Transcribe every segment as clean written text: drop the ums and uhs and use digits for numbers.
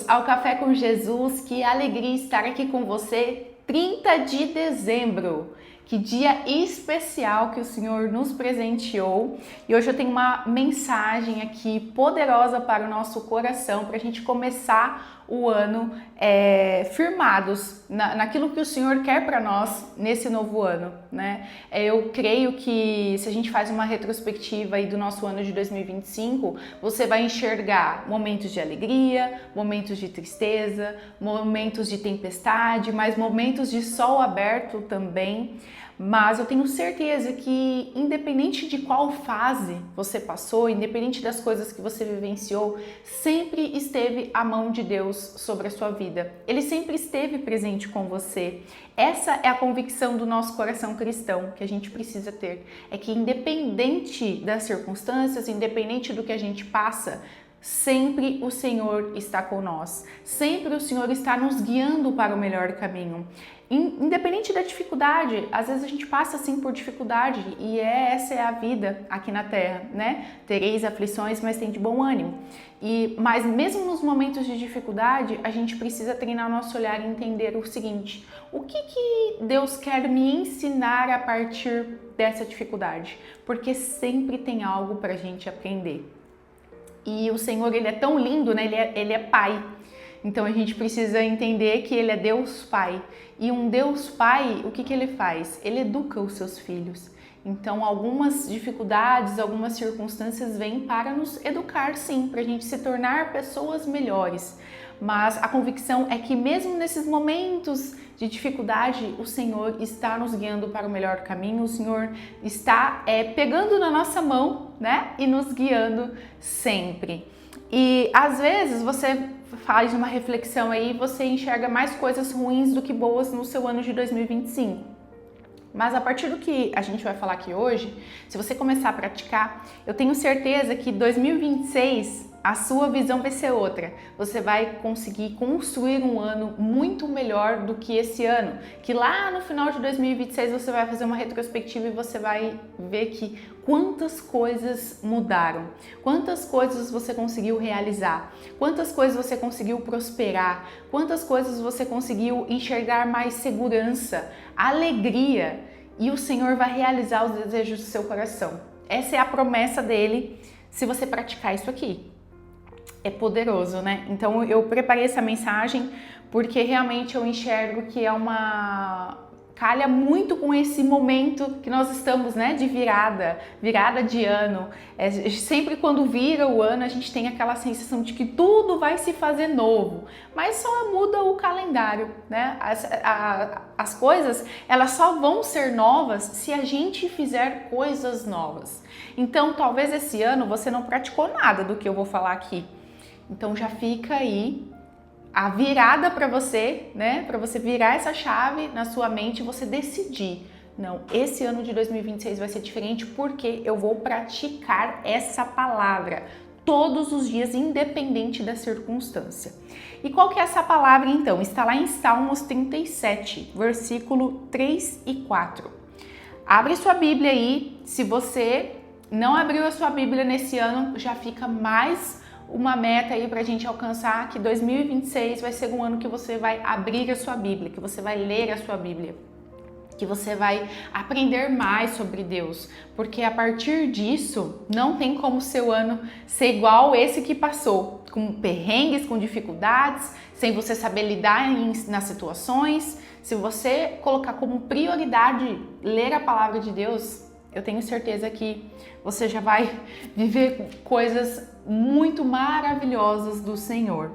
ao Café com Jesus, que alegria estar aqui com você. 30 de dezembro, que dia especial que o Senhor nos presenteou. E hoje eu tenho uma mensagem aqui poderosa para o nosso coração, para a gente começar o ano firmados naquilo que o Senhor quer para nós nesse novo ano, né? Eu creio que se a gente faz uma retrospectiva aí do nosso ano de 2025, você vai enxergar momentos de alegria, momentos de tristeza, momentos de tempestade, mas momentos de sol aberto também. Mas eu tenho certeza que independente de qual fase você passou, independente das coisas que você vivenciou, sempre esteve a mão de Deus sobre a sua vida. Ele sempre esteve presente com você. Essa é a convicção do nosso coração cristão que a gente precisa ter. É que independente das circunstâncias, independente do que a gente passa, sempre o Senhor está com nós. Sempre o Senhor está nos guiando para o melhor caminho. Independente da dificuldade, às vezes a gente passa assim por dificuldade e essa é a vida aqui na Terra, né? Tereis aflições, mas tem de bom ânimo. Mas mesmo nos momentos de dificuldade, a gente precisa treinar nosso olhar e entender o seguinte: o que Deus quer me ensinar a partir dessa dificuldade? Porque sempre tem algo para a gente aprender. E o Senhor, Ele é tão lindo, né? Ele é Pai. Então a gente precisa entender que Ele é Deus Pai. E um Deus Pai, o que Ele faz? Ele educa os seus filhos. Então algumas dificuldades, algumas circunstâncias vêm para nos educar, sim, para a gente se tornar pessoas melhores. Mas a convicção é que mesmo nesses momentos de dificuldade, o Senhor está nos guiando para o melhor caminho, o Senhor está pegando na nossa mão, né? E nos guiando sempre. E às vezes você faz uma reflexão aí, você enxerga mais coisas ruins do que boas no seu ano de 2025. Mas a partir do que a gente vai falar aqui hoje, se você começar a praticar, eu tenho certeza que 2026 a sua visão vai ser outra. Você vai conseguir construir um ano muito melhor do que esse ano. Que lá no final de 2026 você vai fazer uma retrospectiva e você vai ver que quantas coisas mudaram, quantas coisas você conseguiu realizar, quantas coisas você conseguiu prosperar, quantas coisas você conseguiu enxergar mais segurança, alegria, e o Senhor vai realizar os desejos do seu coração. Essa é a promessa dele se você praticar isso aqui. É poderoso, né? Então eu preparei essa mensagem porque realmente eu enxergo que calha muito com esse momento que nós estamos, né, de virada de ano. Sempre quando vira o ano a gente tem aquela sensação de que tudo vai se fazer novo, mas só muda o calendário, né? As coisas, elas só vão ser novas se a gente fizer coisas novas. Então talvez esse ano você não praticou nada do que eu vou falar aqui. Então já fica aí a virada para você, né? Para você virar essa chave na sua mente e você decidir. Não, esse ano de 2026 vai ser diferente porque eu vou praticar essa palavra todos os dias, independente da circunstância. E qual que é essa palavra então? Está lá em Salmos 37, versículo 3 e 4. Abre sua Bíblia aí. Se você não abriu a sua Bíblia nesse ano, já fica mais uma meta aí pra gente alcançar, que 2026 vai ser um ano que você vai abrir a sua Bíblia, que você vai ler a sua Bíblia, que você vai aprender mais sobre Deus, porque a partir disso não tem como seu ano ser igual esse que passou, com perrengues, com dificuldades, sem você saber lidar nas situações. Se você colocar como prioridade ler a palavra de Deus, eu tenho certeza que você já vai viver coisas muito maravilhosas do Senhor.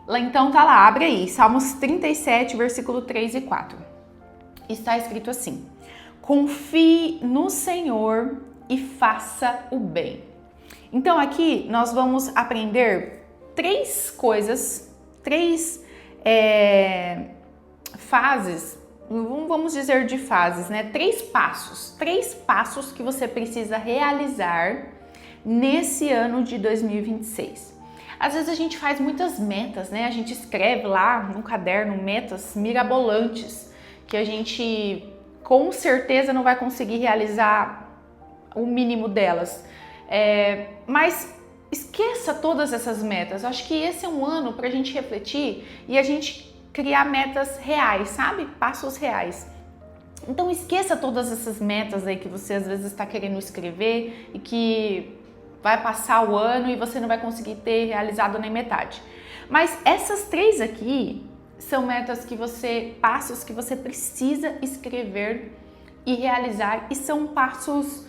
Então tá lá, abre aí, Salmos 37, versículo 3 e 4. Está escrito assim: confie no Senhor e faça o bem. Então aqui nós vamos aprender três coisas, três fases, vamos dizer de fases, né? Três passos que você precisa realizar nesse ano de 2026. Às vezes a gente faz muitas metas, né? A gente escreve lá no caderno metas mirabolantes que a gente com certeza não vai conseguir realizar o mínimo delas. Mas esqueça todas essas metas. Eu acho que esse é um ano para a gente refletir e a gente criar metas reais, sabe? Passos reais. Então esqueça todas essas metas aí que você às vezes está querendo escrever e que vai passar o ano e você não vai conseguir ter realizado nem metade. Mas essas 3 aqui são metas que passos que você precisa escrever e realizar, e são passos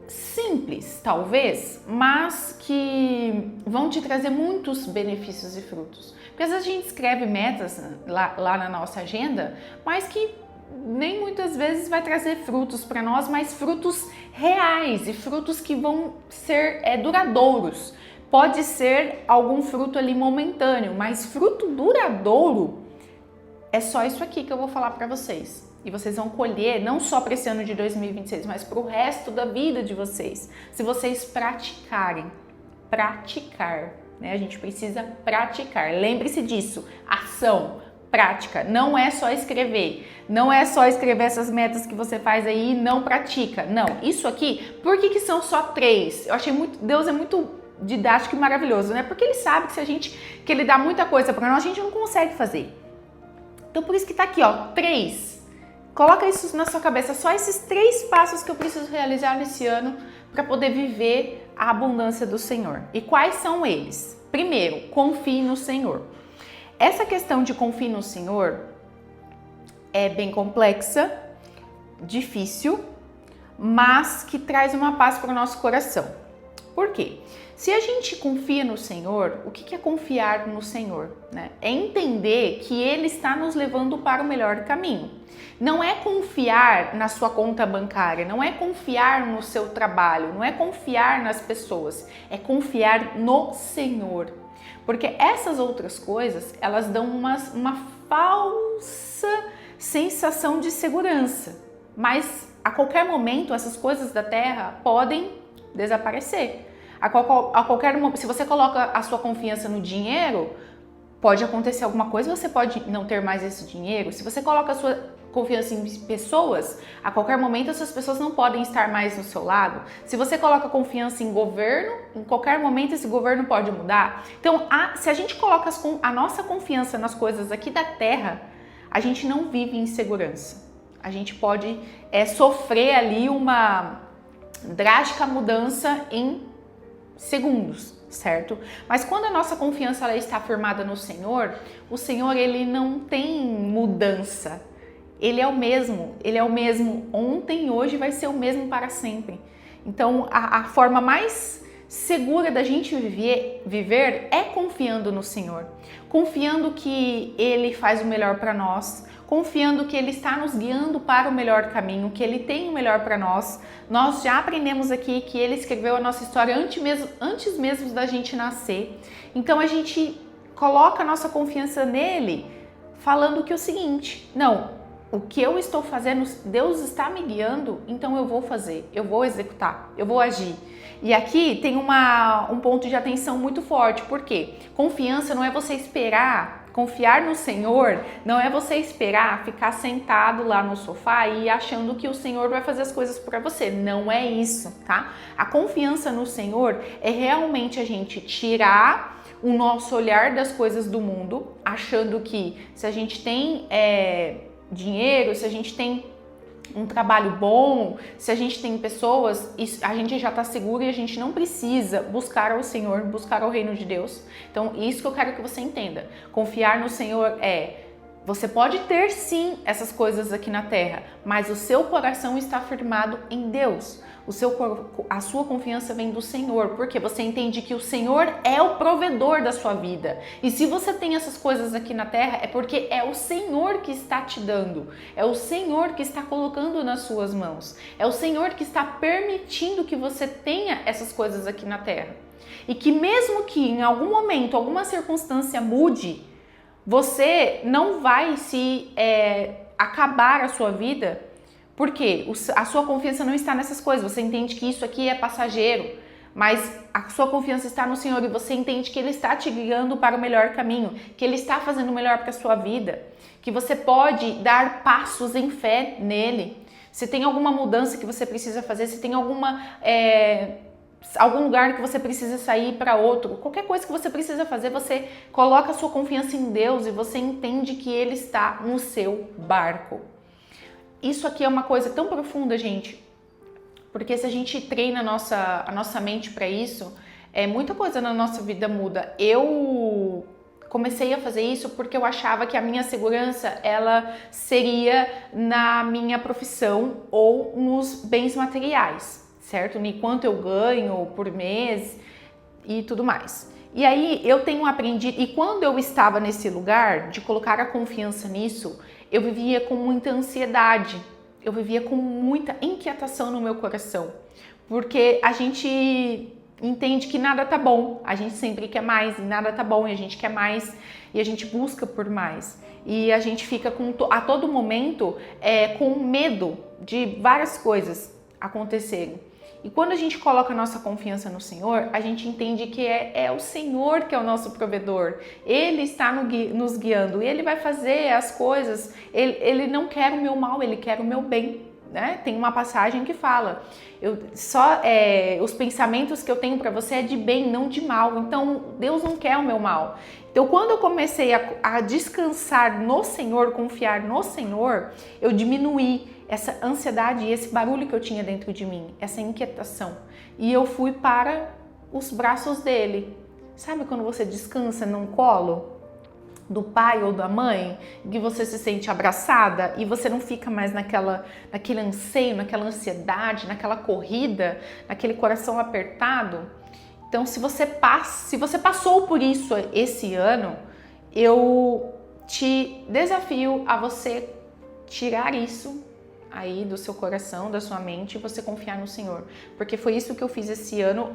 simples, talvez, mas que vão te trazer muitos benefícios e frutos. Porque às vezes a gente escreve metas lá na nossa agenda, mas que nem muitas vezes vai trazer frutos para nós, mas frutos reais e frutos que vão ser duradouros. Pode ser algum fruto ali momentâneo, mas fruto duradouro é só isso aqui que eu vou falar para vocês. E vocês vão colher não só para esse ano de 2026, mas para o resto da vida de vocês. Se vocês praticarem. Praticar, né? A gente precisa praticar. Lembre-se disso. Ação, prática. Não é só escrever. Não é só escrever essas metas que você faz aí e não pratica. Não, isso aqui, por que são só 3? Eu achei Deus é muito didático e maravilhoso, né? Porque Ele sabe que Ele dá muita coisa para nós, a gente não consegue fazer. Então por isso que tá aqui, ó, 3. Coloca isso na sua cabeça, só esses 3 passos que eu preciso realizar nesse ano para poder viver a abundância do Senhor. E quais são eles? Primeiro, confie no Senhor. Essa questão de confie no Senhor é bem complexa, difícil, mas que traz uma paz para o nosso coração. Por quê? Se a gente confia no Senhor, o que é confiar no Senhor, né? É entender que Ele está nos levando para o melhor caminho. Não é confiar na sua conta bancária, não é confiar no seu trabalho, não é confiar nas pessoas, é confiar no Senhor. Porque essas outras coisas, elas dão uma falsa sensação de segurança. Mas a qualquer momento, essas coisas da terra podem desaparecer. A qualquer momento, se você coloca a sua confiança no dinheiro, pode acontecer alguma coisa, você pode não ter mais esse dinheiro. Se você coloca a sua confiança em pessoas, a qualquer momento essas pessoas não podem estar mais no seu lado. Se você coloca confiança em governo, em qualquer momento esse governo pode mudar. Então, se a gente coloca a nossa confiança nas coisas aqui da terra, a gente não vive em segurança. A gente pode sofrer ali uma drástica mudança em segundos, certo? Mas quando a nossa confiança ela está firmada no Senhor, o Senhor ele não tem mudança. Ele é o mesmo ontem, hoje vai ser o mesmo para sempre. Então a forma mais segura da gente viver é confiando no Senhor, confiando que Ele faz o melhor para nós, confiando que Ele está nos guiando para o melhor caminho, que Ele tem o melhor para nós. Nós já aprendemos aqui que Ele escreveu a nossa história antes mesmo da gente nascer. Então a gente coloca a nossa confiança nele, falando que é o seguinte: não, o que eu estou fazendo, Deus está me guiando, então eu vou fazer, eu vou executar, eu vou agir. E aqui tem um ponto de atenção muito forte, porque confiança não é você esperar, confiar no Senhor não é você esperar ficar sentado lá no sofá e achando que o Senhor vai fazer as coisas para você. Não é isso, tá? A confiança no Senhor é realmente a gente tirar o nosso olhar das coisas do mundo, achando que se a gente tem dinheiro, se a gente tem um trabalho bom, se a gente tem pessoas, a gente já está seguro e a gente não precisa buscar ao Senhor, buscar ao reino de Deus. Então, isso que eu quero que você entenda. Confiar no Senhor você pode ter sim essas coisas aqui na terra, mas o seu coração está firmado em Deus. A sua confiança vem do Senhor, porque você entende que o Senhor é o provedor da sua vida. E se você tem essas coisas aqui na terra, é porque é o Senhor que está te dando, é o Senhor que está colocando nas suas mãos, é o Senhor que está permitindo que você tenha essas coisas aqui na terra. E que mesmo que em algum momento, alguma circunstância mude, você não vai acabar a sua vida, porque a sua confiança não está nessas coisas. Você entende que isso aqui é passageiro, mas a sua confiança está no Senhor e você entende que Ele está te guiando para o melhor caminho, que Ele está fazendo o melhor para a sua vida, que você pode dar passos em fé nele. Se tem alguma mudança que você precisa fazer, se tem alguma algum lugar que você precisa sair para outro, qualquer coisa que você precisa fazer, você coloca a sua confiança em Deus e você entende que Ele está no seu barco. Isso aqui é uma coisa tão profunda, gente, porque se a gente treina a nossa mente para isso, muita coisa na nossa vida muda. Eu comecei a fazer isso porque eu achava que a minha segurança ela seria na minha profissão ou nos bens materiais, certo? Em quanto eu ganho por mês e tudo mais. E aí eu tenho aprendido, e quando eu estava nesse lugar de colocar a confiança nisso, eu vivia com muita ansiedade, eu vivia com muita inquietação no meu coração, porque a gente entende que nada tá bom, a gente sempre quer mais e nada tá bom e a gente quer mais e a gente busca por mais e a gente fica a todo momento com medo de várias coisas acontecerem. E quando a gente coloca a nossa confiança no Senhor, a gente entende que é o Senhor que é o nosso provedor. Ele está nos guiando e Ele vai fazer as coisas. Ele não quer o meu mal, Ele quer o meu bem. Né? Tem uma passagem que fala, os pensamentos que eu tenho para você é de bem, não de mal. Então Deus não quer o meu mal. Então quando eu comecei a descansar no Senhor, confiar no Senhor, eu diminuí essa ansiedade e esse barulho que eu tinha dentro de mim, essa inquietação. E eu fui para os braços dele. Sabe quando você descansa num colo do pai ou da mãe, que você se sente abraçada e você não fica mais naquele anseio, naquela ansiedade, naquela corrida, naquele coração apertado? Então, se você passou por isso esse ano, eu te desafio a você tirar isso aí do seu coração, da sua mente e você confiar no Senhor. Porque foi isso que eu fiz esse ano,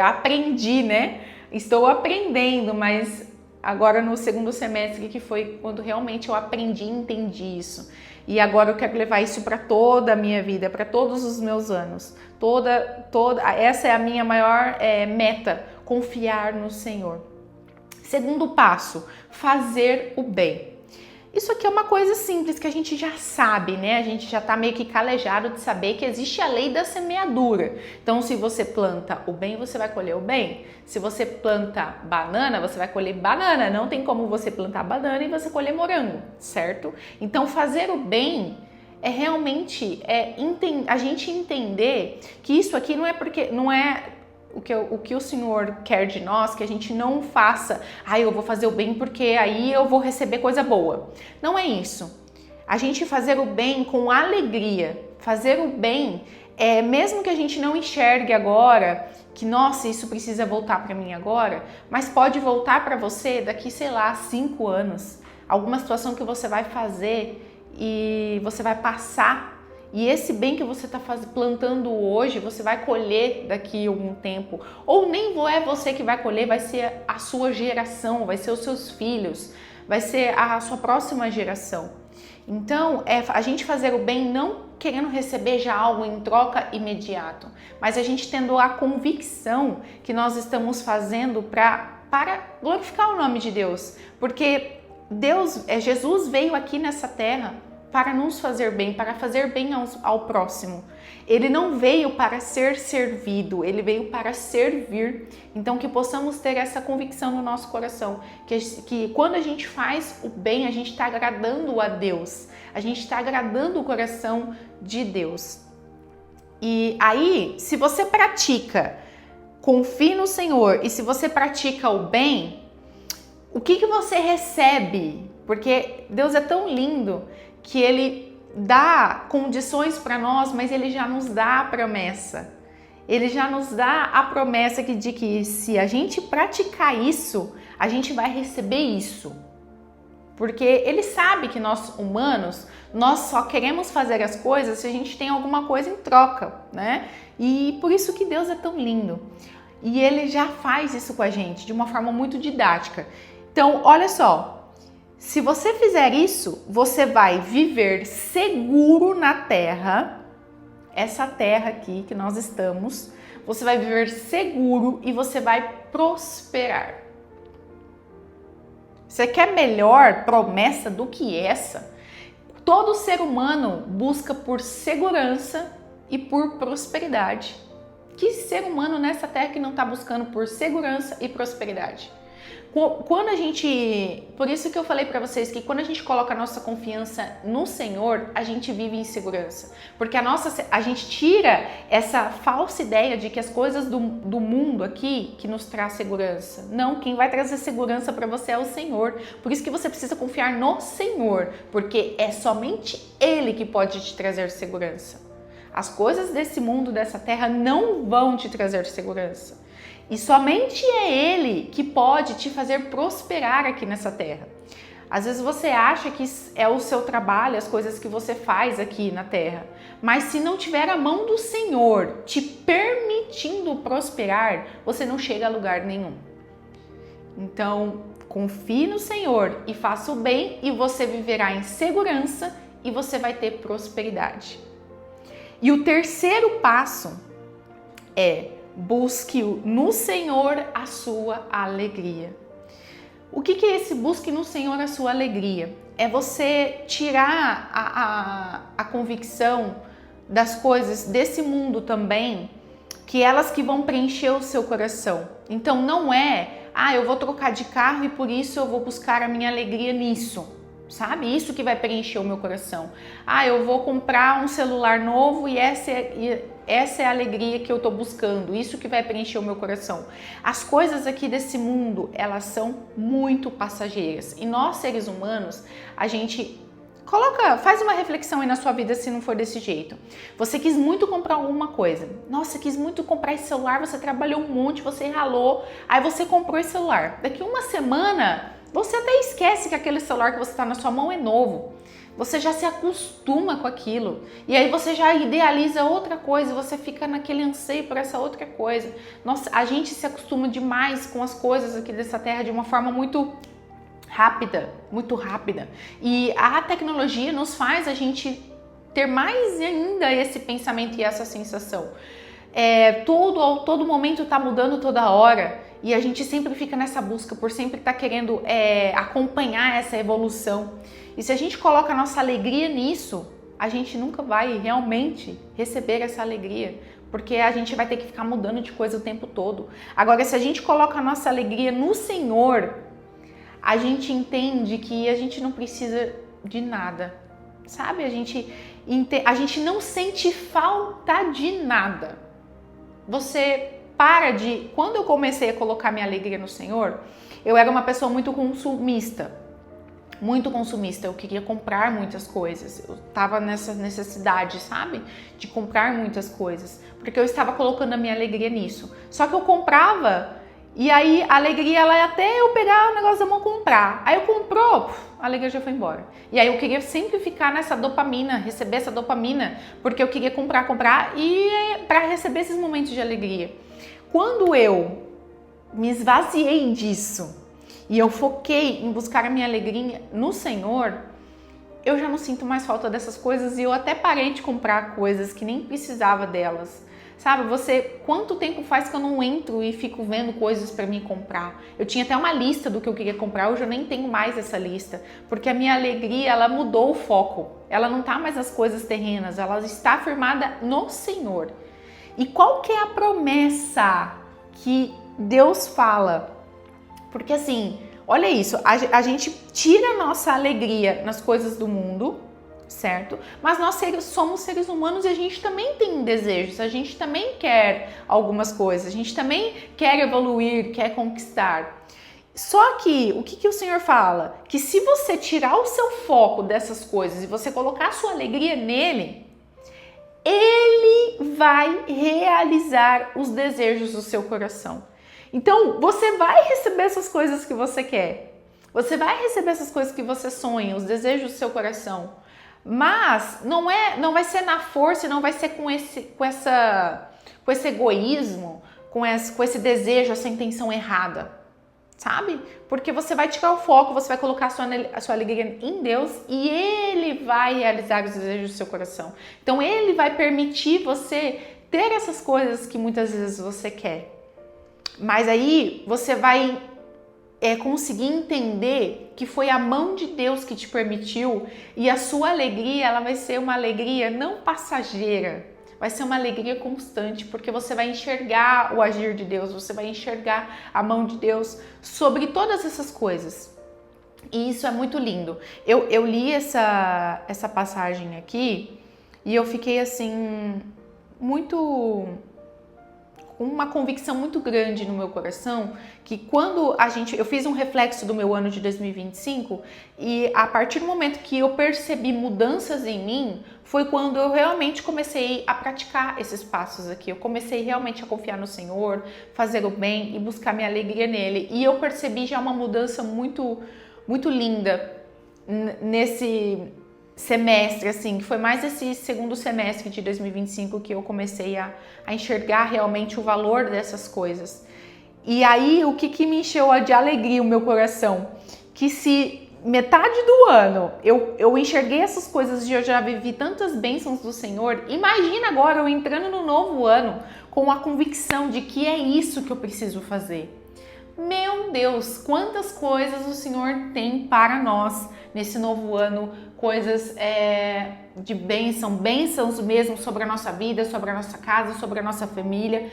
aprendi, né? Estou aprendendo, mas agora no segundo semestre que foi quando realmente eu aprendi e entendi isso. E agora eu quero levar isso para toda a minha vida, para todos os meus anos. Essa é a minha maior meta, confiar no Senhor. Segundo passo, fazer o bem. Isso aqui é uma coisa simples que a gente já sabe, né? A gente já tá meio que calejado de saber que existe a lei da semeadura. Então, se você planta o bem, você vai colher o bem. Se você planta banana, você vai colher banana. Não tem como você plantar banana e você colher morango, certo? Então, fazer o bem é realmente a gente entender que isso aqui não é o que o Senhor quer de nós, que a gente não faça, eu vou fazer o bem porque aí eu vou receber coisa boa. Não é isso. A gente fazer o bem com alegria, fazer o bem, mesmo que a gente não enxergue agora, que nossa, isso precisa voltar para mim agora, mas pode voltar para você daqui, 5 anos. Alguma situação que você vai fazer e você vai passar. E esse bem que você está plantando hoje, você vai colher daqui a algum tempo. Ou nem é você que vai colher, vai ser a sua geração, vai ser os seus filhos, vai ser a sua próxima geração. Então, a gente fazer o bem não querendo receber já algo em troca imediato, mas a gente tendo a convicção que nós estamos fazendo para glorificar o nome de Deus. Porque Jesus veio aqui nessa terra para nos fazer bem, para fazer bem ao próximo. Ele não veio para ser servido, ele veio para servir. Então que possamos ter essa convicção no nosso coração, que quando a gente faz o bem, a gente está agradando a Deus, a gente está agradando o coração de Deus. E aí, se você pratica, confie no Senhor, e se você pratica o bem, o que você recebe? Porque Deus é tão lindo que Ele dá condições para nós, mas Ele já nos dá a promessa. Ele já nos dá a promessa de que se a gente praticar isso, a gente vai receber isso. Porque Ele sabe que nós humanos, nós só queremos fazer as coisas se a gente tem alguma coisa em troca, né? E por isso que Deus é tão lindo. E Ele já faz isso com a gente de uma forma muito didática. Então, olha só. Se você fizer isso, você vai viver seguro na terra, essa terra aqui que nós estamos, você vai viver seguro e você vai prosperar. Você quer melhor promessa do que essa? Todo ser humano busca por segurança e por prosperidade. Que ser humano nessa terra que não está buscando por segurança e prosperidade? Quando a gente, por isso que eu falei para vocês que quando a gente coloca a nossa confiança no Senhor, a gente vive em segurança, porque a gente tira essa falsa ideia de que as coisas do mundo aqui que nos traz segurança. Não, quem vai trazer segurança para você é o Senhor. Por isso que você precisa confiar no Senhor, porque é somente Ele que pode te trazer segurança. As coisas desse mundo, dessa terra, não vão te trazer segurança. E somente é Ele que pode te fazer prosperar aqui nessa terra. Às vezes você acha que é o seu trabalho, as coisas que você faz aqui na terra. Mas se não tiver a mão do Senhor te permitindo prosperar, você não chega a lugar nenhum. Então, confie no Senhor e faça o bem e você viverá em segurança e você vai ter prosperidade. E o terceiro passo é: busque no Senhor a sua alegria. O que é esse busque no Senhor a sua alegria? É você tirar a convicção das coisas desse mundo também, que elas que vão preencher o seu coração. Então não é, eu vou trocar de carro e por isso eu vou buscar a minha alegria nisso. Sabe? Isso que vai preencher o meu coração. Eu vou comprar um celular novo e essa é a alegria que eu tô buscando. Isso que vai preencher o meu coração. As coisas aqui desse mundo, elas são muito passageiras. E nós, seres humanos, a gente faz uma reflexão aí na sua vida se não for desse jeito. Você quis muito comprar alguma coisa. Nossa, quis muito comprar esse celular, você trabalhou um monte, você ralou, aí você comprou esse celular. Daqui uma semana, você até esquece que aquele celular que você está na sua mão é novo. Você já se acostuma com aquilo. E aí você já idealiza outra coisa, você fica naquele anseio por essa outra coisa. Nossa, a gente se acostuma demais com as coisas aqui dessa terra de uma forma muito rápida, muito rápida. E a tecnologia nos faz a gente ter mais ainda esse pensamento e essa sensação. Todo momento está mudando toda hora. E a gente sempre fica nessa busca por sempre estar querendo acompanhar essa evolução. E se a gente coloca a nossa alegria nisso, a gente nunca vai realmente receber essa alegria, porque a gente vai ter que ficar mudando de coisa o tempo todo. Agora, se a gente coloca a nossa alegria no Senhor, a gente entende que a gente não precisa de nada, sabe? A gente não sente falta de nada. Quando eu comecei a colocar minha alegria no Senhor, eu era uma pessoa muito consumista. Eu queria comprar muitas coisas, eu estava nessa necessidade, sabe? De comprar muitas coisas, porque eu estava colocando a minha alegria nisso. Só que eu comprava, e aí a alegria, ela é até eu pegar o negócio da mão e comprar. Aí eu comprou, a alegria já foi embora. E aí eu queria sempre ficar nessa dopamina, receber essa dopamina, porque eu queria comprar e para receber esses momentos de alegria. Quando eu me esvaziei disso e eu foquei em buscar a minha alegria no Senhor, eu já não sinto mais falta dessas coisas e eu até parei de comprar coisas que nem precisava delas. Sabe, quanto tempo faz que eu não entro e fico vendo coisas para mim comprar? Eu tinha até uma lista do que eu queria comprar, hoje eu nem tenho mais essa lista, porque a minha alegria, ela mudou o foco. Ela não está mais nas coisas terrenas, ela está firmada no Senhor. E qual que é a promessa que Deus fala? Porque assim, olha isso, a gente tira a nossa alegria nas coisas do mundo, certo? Mas nós somos seres humanos e a gente também tem desejos, a gente também quer algumas coisas, a gente também quer evoluir, quer conquistar. Só que, o que o Senhor fala? Que se você tirar o seu foco dessas coisas e você colocar a sua alegria nele, Ele vai realizar os desejos do seu coração. Então, você vai receber essas coisas que você quer. Você vai receber essas coisas que você sonha, os desejos do seu coração. Mas não vai ser na força, não vai ser com esse egoísmo, com esse desejo, essa intenção errada, sabe? Porque você vai tirar o foco, você vai colocar a sua alegria em Deus e Ele vai realizar os desejos do seu coração. Então Ele vai permitir você ter essas coisas que muitas vezes você quer. Mas aí você vai conseguir entender que foi a mão de Deus que te permitiu e a sua alegria, ela vai ser uma alegria não passageira, vai ser uma alegria constante, porque você vai enxergar o agir de Deus, você vai enxergar a mão de Deus sobre todas essas coisas. E isso é muito lindo. Eu li essa passagem aqui e eu fiquei assim, muito... uma convicção muito grande no meu coração, que quando eu fiz um reflexo do meu ano de 2025 e a partir do momento que eu percebi mudanças em mim, foi quando eu realmente comecei a praticar esses passos aqui. Eu comecei realmente a confiar no Senhor, fazer o bem e buscar minha alegria nele. E eu percebi já uma mudança muito, muito linda nesse semestre, assim, que foi mais esse segundo semestre de 2025 que eu comecei a enxergar realmente o valor dessas coisas. E aí, o que me encheu de alegria o meu coração? Que se metade do ano eu enxerguei essas coisas e eu já vivi tantas bênçãos do Senhor, imagina agora eu entrando no novo ano com a convicção de que é isso que eu preciso fazer. Meu Deus, quantas coisas o Senhor tem para nós nesse novo ano, coisas de bênçãos mesmo sobre a nossa vida, sobre a nossa casa, sobre a nossa família,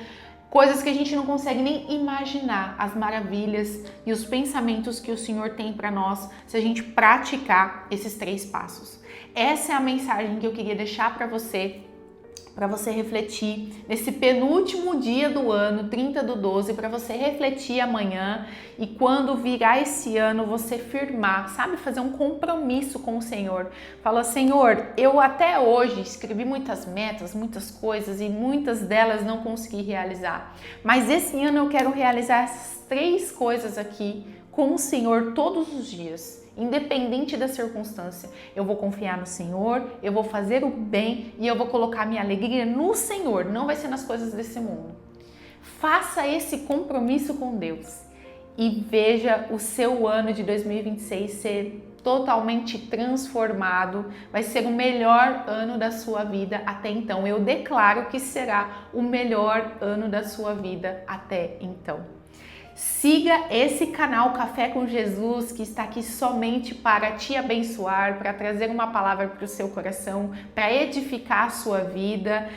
coisas que a gente não consegue nem imaginar, as maravilhas e os pensamentos que o Senhor tem para nós se a gente praticar esses 3 passos. Essa é a mensagem que eu queria deixar para você refletir nesse penúltimo dia do ano, 30/12, para você refletir amanhã e quando virar esse ano você firmar, sabe, fazer um compromisso com o Senhor. Fala, Senhor, eu até hoje escrevi muitas metas, muitas coisas e muitas delas não consegui realizar, mas esse ano eu quero realizar essas 3 coisas aqui com o Senhor todos os dias. Independente da circunstância, eu vou confiar no Senhor, eu vou fazer o bem e eu vou colocar minha alegria no Senhor, não vai ser nas coisas desse mundo. Faça esse compromisso com Deus e veja o seu ano de 2026 ser totalmente transformado, vai ser o melhor ano da sua vida até então. Eu declaro que será o melhor ano da sua vida até então. Siga esse canal Café com Jesus, que está aqui somente para te abençoar, para trazer uma palavra para o seu coração, para edificar a sua vida.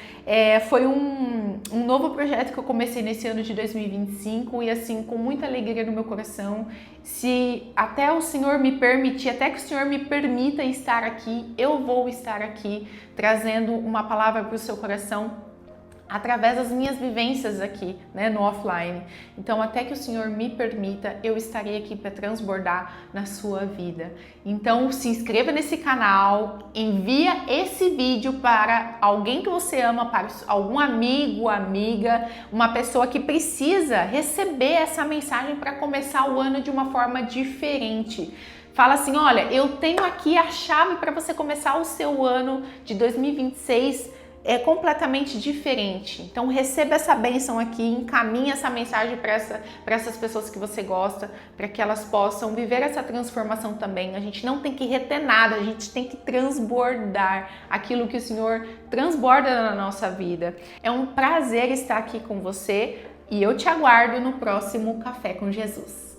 Foi um novo projeto que eu comecei nesse ano de 2025 e assim, com muita alegria no meu coração. Se até o Senhor me permitir, até que o Senhor me permita estar aqui, eu vou estar aqui trazendo uma palavra para o seu coração através das minhas vivências aqui, né, no offline. Então, até que o Senhor me permita, eu estarei aqui para transbordar na sua vida. Então, se inscreva nesse canal, envia esse vídeo para alguém que você ama, para algum amigo, amiga, uma pessoa que precisa receber essa mensagem para começar o ano de uma forma diferente. Fala assim, olha, eu tenho aqui a chave para você começar o seu ano de 2026 completamente diferente. Então receba essa bênção aqui, encaminhe essa mensagem para essas pessoas que você gosta, para que elas possam viver essa transformação também. A gente não tem que reter nada, a gente tem que transbordar aquilo que o Senhor transborda na nossa vida. É um prazer estar aqui com você e eu te aguardo no próximo Café com Jesus.